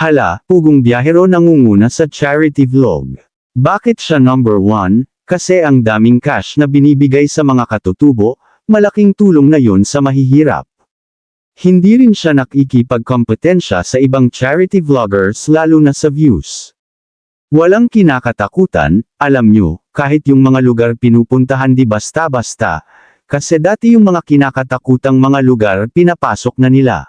Hala, Pugong Biyahero nangunguna sa charity vlog. Bakit siya number 1? Kasi ang daming cash na binibigay sa mga katutubo, malaking tulong na yun sa mahihirap. Hindi rin siya nakikipagkompetensya sa ibang charity vloggers lalo na sa views. Walang kinakatakutan, alam nyo, kahit yung mga lugar pinupuntahan di basta-basta, kasi dati yung mga kinakatakutang mga lugar pinapasok na nila.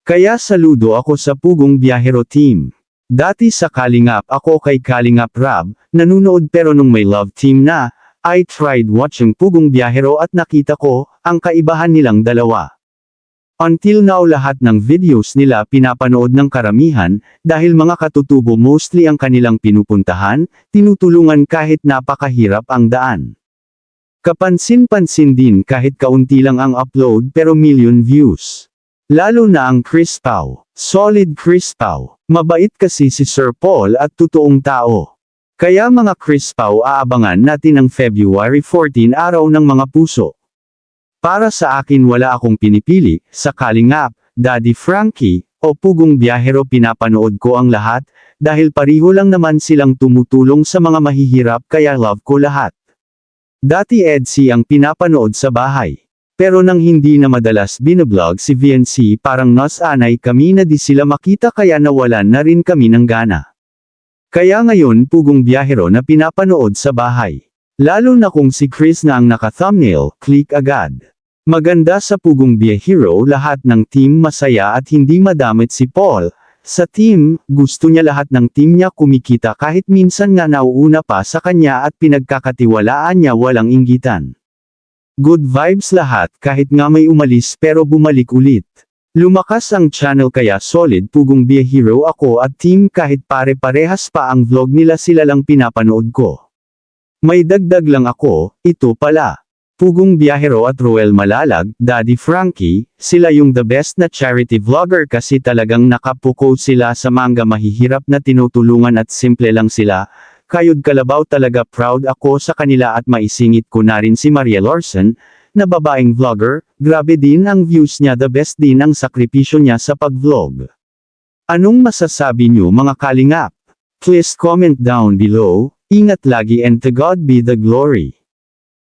Kaya saludo ako sa Pugong Biyahero team. Dati sa Kalingap ako kay Kalingap Rab, nanunood pero nung may love team na, I tried watching Pugong Biyahero at nakita ko, ang kaibahan nilang dalawa. Until now lahat ng videos nila pinapanood ng karamihan, dahil mga katutubo mostly ang kanilang pinupuntahan, tinutulungan kahit napakahirap ang daan. Kapansin-pansin din kahit kaunti lang ang upload pero million views. Lalo na ang Chris Pao. Solid Chris Pao. Mabait kasi si Sir Paul at totoong tao. Kaya mga Chris Pao aabangan natin ang February 14 araw ng mga puso. Para sa akin wala akong pinipili, sa Kalingap, Daddy Frankie, o Pugong Biyahero pinapanood ko ang lahat, dahil pareho lang naman silang tumutulong sa mga mahihirap kaya love ko lahat. Dati EDC ang pinapanood sa bahay. Pero nang hindi na madalas binablog si VNC parang nasanay kami na di sila makita kaya nawalan na rin kami ng gana. Kaya ngayon Pugong Biyahero na pinapanood sa bahay. Lalo na kung si Chris na ang naka-thumbnail, click agad. Maganda sa Pugong Biyahero lahat ng team masaya at hindi madamit si Paul. Sa team, gusto niya lahat ng team niya kumikita kahit minsan nga nauuna pa sa kanya at pinagkakatiwalaan niya walang inggitan. Good vibes lahat kahit nga may umalis pero bumalik ulit. Lumakas ang channel kaya solid Pugong Biyahero ako at team kahit pare-parehas pa ang vlog nila sila lang pinapanood ko. May dagdag lang ako, ito pala. Pugong Biyahero at Roel Malalag, Daddy Frankie, sila yung the best na charity vlogger kasi talagang nakapuko sila sa mga mahihirap na tinutulungan at simple lang sila. Kayod kalabaw talaga proud ako sa kanila at maisingit ko na rin si Maria Lorson, na babaeng vlogger, grabe din ang views niya the best din ang sakripisyo niya sa pag-vlog. Anong masasabi niyo mga Kalingap? Please comment down below, ingat lagi and to God be the glory.